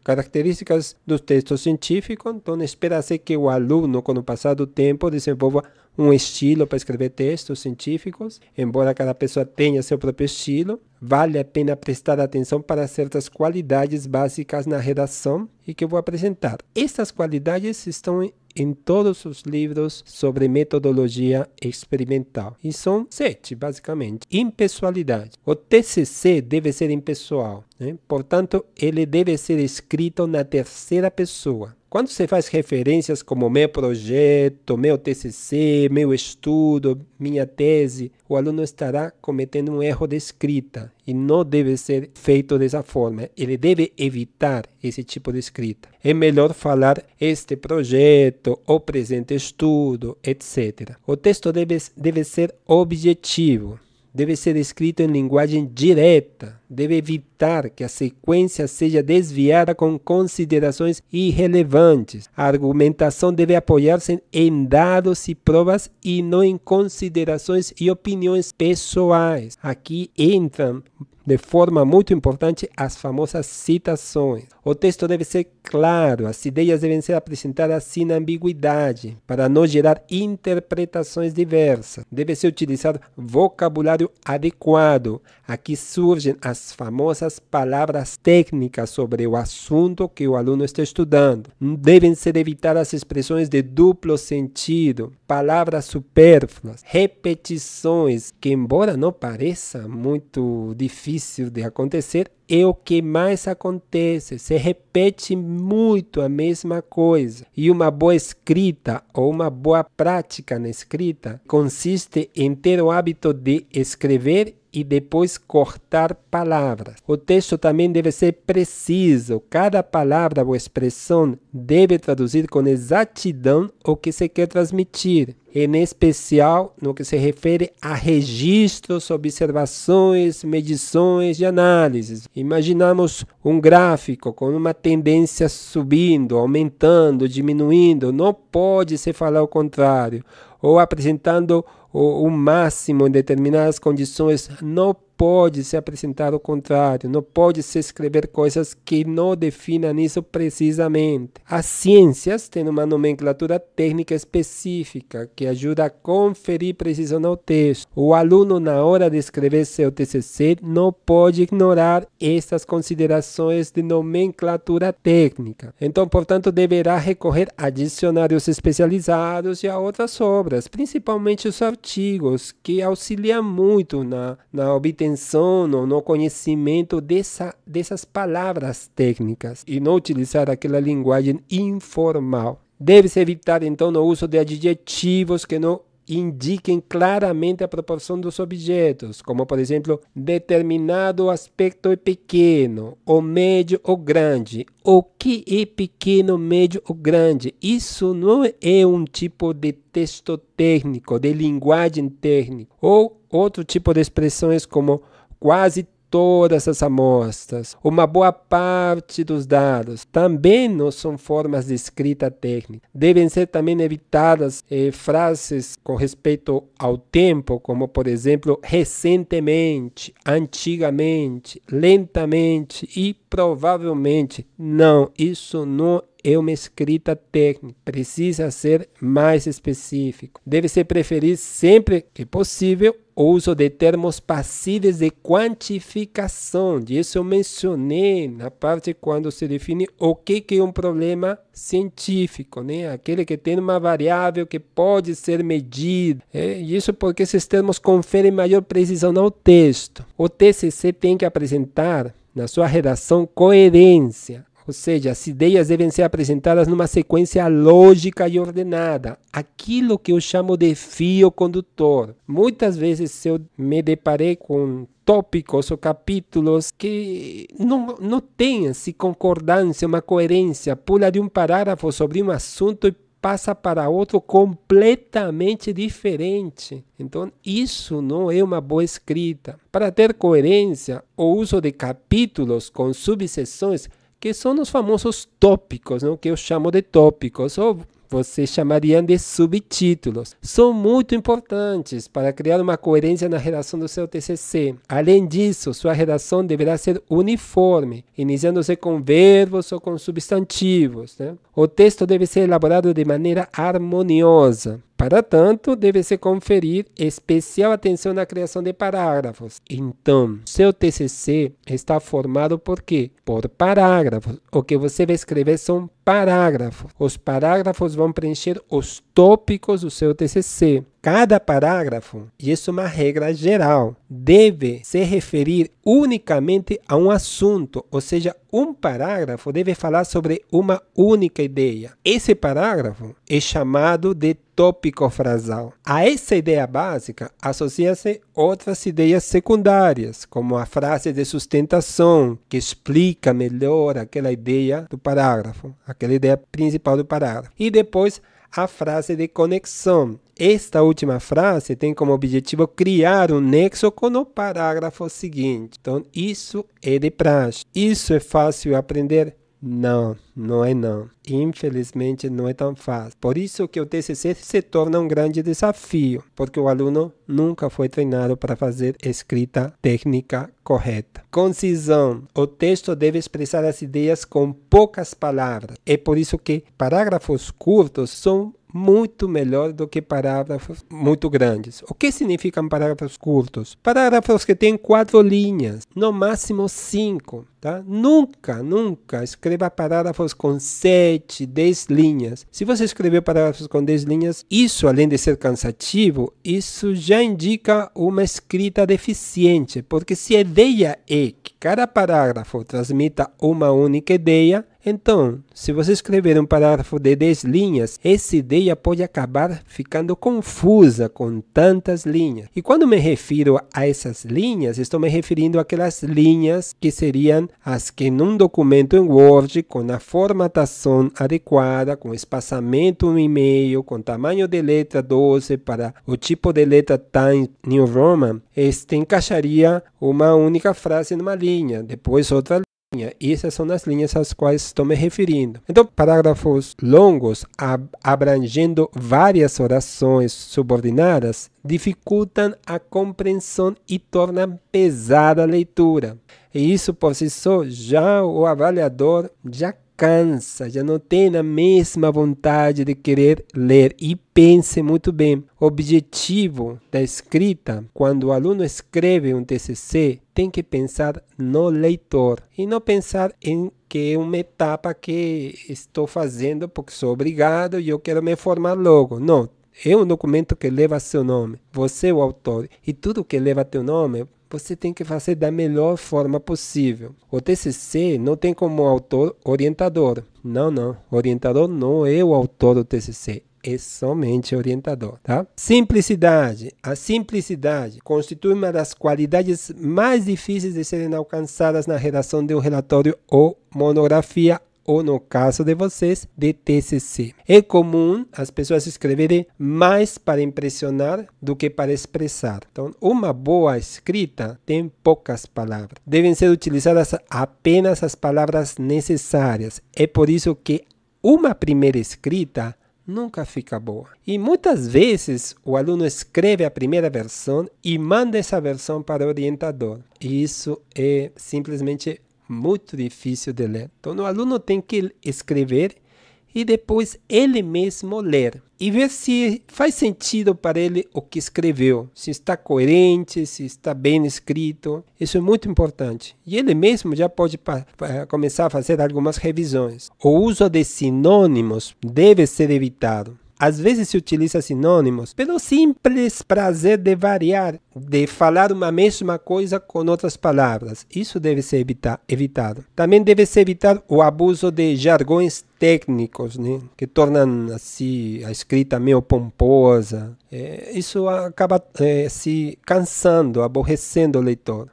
Características do texto científico, então espera-se que o aluno, com o passar do tempo, desenvolva um estilo para escrever textos científicos, embora cada pessoa tenha seu próprio estilo. Vale a pena prestar atenção para certas qualidades básicas na redação e que eu vou apresentar. Essas qualidades estão em todos os livros sobre metodologia experimental. E são 7, basicamente. Impessoalidade. O TCC deve ser impessoal, né? Portanto, ele deve ser escrito na terceira pessoa. Quando você faz referências como meu projeto, meu TCC, meu estudo, minha tese, o aluno estará cometendo um erro de escrita e não deve ser feito dessa forma. Ele deve evitar esse tipo de escrita. É melhor falar este projeto, o presente estudo, etc. O texto deve ser objetivo. Deve ser escrito em linguagem direta, deve evitar que a sequência seja desviada com considerações irrelevantes. A argumentação deve apoiar-se em dados e provas e não em considerações e opiniões pessoais. Aqui entram de forma muito importante as famosas citações. O texto deve ser claro, as ideias devem ser apresentadas sem ambiguidade, para não gerar interpretações diversas. Deve-se utilizar vocabulário adequado. Aqui surgem as famosas palavras técnicas sobre o assunto que o aluno está estudando. Devem ser evitadas expressões de duplo sentido, palavras supérfluas, repetições, que embora não pareça muito difícil de acontecer, é o que mais acontece. Se repete muito a mesma coisa. E uma boa escrita ou uma boa prática na escrita consiste em ter o hábito de escrever e depois cortar palavras. O texto também deve ser preciso. Cada palavra ou expressão deve traduzir com exatidão o que se quer transmitir, em especial no que se refere a registros, observações, medições e análises. Imaginamos um gráfico com uma tendência subindo, aumentando, diminuindo. Não pode se falar o contrário. Ou apresentando o máximo em determinadas condições, não pode se apresentar o contrário, não pode se escrever coisas que não definam isso precisamente. As ciências têm uma nomenclatura técnica específica que ajuda a conferir precisão ao texto. O aluno, na hora de escrever seu TCC, não pode ignorar essas considerações de nomenclatura técnica. Então, portanto, deverá recorrer a dicionários especializados e a outras obras, principalmente os artigos, que auxiliam muito na obtenção no conhecimento dessas palavras técnicas e não utilizar aquela linguagem informal. Deve-se evitar, então, o uso de adjetivos que não indiquem claramente a proporção dos objetos, como, por exemplo, determinado aspecto é pequeno, ou médio ou grande. O que é pequeno, médio ou grande? Isso não é um tipo de texto técnico, de linguagem técnica. Ou outro tipo de expressões como quase todas as amostras, uma boa parte dos dados, também não são formas de escrita técnica. Devem ser também evitadas frases com respeito ao tempo, como, por exemplo, recentemente, antigamente, lentamente e provavelmente. Não, isso não é uma escrita técnica. Precisa ser mais específico. Deve-se preferir sempre que possível o uso de termos passíveis de quantificação. Isso eu mencionei na parte quando se define o que é um problema científico, né? Aquele que tem uma variável que pode ser medida. Isso porque esses termos conferem maior precisão ao texto. O TCC tem que apresentar na sua redação coerência. Ou seja, as ideias devem ser apresentadas numa sequência lógica e ordenada. Aquilo que eu chamo de fio condutor. Muitas vezes eu me deparei com tópicos ou capítulos que não têm assim, concordância, uma coerência. Pula de um parágrafo sobre um assunto e passa para outro completamente diferente. Então, isso não é uma boa escrita. Para ter coerência, o uso de capítulos com subseções, que são os famosos tópicos, não? Que eu chamo de tópicos, ou vocês chamariam de subtítulos. São muito importantes para criar uma coerência na redação do seu TCC. Além disso, sua redação deverá ser uniforme, iniciando-se com verbos ou com substantivos, né? O texto deve ser elaborado de maneira harmoniosa. Para tanto, deve-se conferir especial atenção na criação de parágrafos. Então, seu TCC está formado por quê? Por parágrafos. O que você vai escrever são parágrafos. Os parágrafos vão preencher os tópicos do seu TCC. Cada parágrafo, e isso é uma regra geral, deve se referir unicamente a um assunto, ou seja, um parágrafo deve falar sobre uma única ideia. Esse parágrafo é chamado de tópico frasal. A essa ideia básica associa-se outras ideias secundárias, como a frase de sustentação, que explica melhor aquela ideia do parágrafo, aquela ideia principal do parágrafo. E depois a frase de conexão. Esta última frase tem como objetivo criar um nexo com o parágrafo seguinte. Então, isso é de praxe. Isso é fácil aprender? Não, não é não. Infelizmente, não é tão fácil. Por isso que o TCC se torna um grande desafio, porque o aluno nunca foi treinado para fazer escrita técnica correta. Concisão. O texto deve expressar as ideias com poucas palavras. É por isso que parágrafos curtos são muito melhor do que parágrafos muito grandes. O que significam parágrafos curtos? Parágrafos que têm 4 linhas, no máximo 5. Tá? Nunca escreva parágrafos com 7, 10 linhas. Se você escrever parágrafos com 10 linhas, isso, além de ser cansativo, isso já indica uma escrita deficiente, porque se a ideia é que cada parágrafo transmita uma única ideia, então, se você escrever um parágrafo de 10 linhas, essa ideia pode acabar ficando confusa com tantas linhas. E quando me refiro a essas linhas, estou me referindo àquelas linhas que seriam as que num documento em Word, com a formatação adequada, com espaçamento 1,5, com tamanho de letra 12 para o tipo de letra Times New Roman, encaixaria uma única frase numa linha, depois outra linha. E essas são as linhas às quais estou me referindo. Então, parágrafos longos, abrangendo várias orações subordinadas, dificultam a compreensão e tornam pesada a leitura. E isso por si só, já o avaliador já cansa, já não tem a mesma vontade de querer ler. E pense muito bem, o objetivo da escrita, quando o aluno escreve um TCC, tem que pensar no leitor e não pensar em que é uma etapa que estou fazendo porque sou obrigado e eu quero me formar logo. Não, é um documento que leva seu nome, você é o autor, e tudo que leva teu nome, você tem que fazer da melhor forma possível. O TCC não tem como autor orientador. Não. Orientador não é o autor do TCC. É somente orientador, tá? Simplicidade. A simplicidade constitui uma das qualidades mais difíceis de serem alcançadas na redação de um relatório ou monografia, ou no caso de vocês, de TCC. É comum as pessoas escreverem mais para impressionar do que para expressar. Então, uma boa escrita tem poucas palavras. Devem ser utilizadas apenas as palavras necessárias. É por isso que uma primeira escrita nunca fica boa. E muitas vezes o aluno escreve a primeira versão e manda essa versão para o orientador. E isso é simplesmente muito difícil de ler. Então, o aluno tem que escrever e depois ele mesmo ler e ver se faz sentido para ele o que escreveu, se está coerente, se está bem escrito. Isso é muito importante. E ele mesmo já pode começar a fazer algumas revisões. O uso de sinônimos deve ser evitado. Às vezes se utiliza sinônimos pelo simples prazer de variar, de falar uma mesma coisa com outras palavras. Isso deve ser evitado. Também deve se evitar o abuso de jargões técnicos, né, que tornam assim, a escrita meio pomposa. Isso acaba se cansando, aborrecendo o leitor.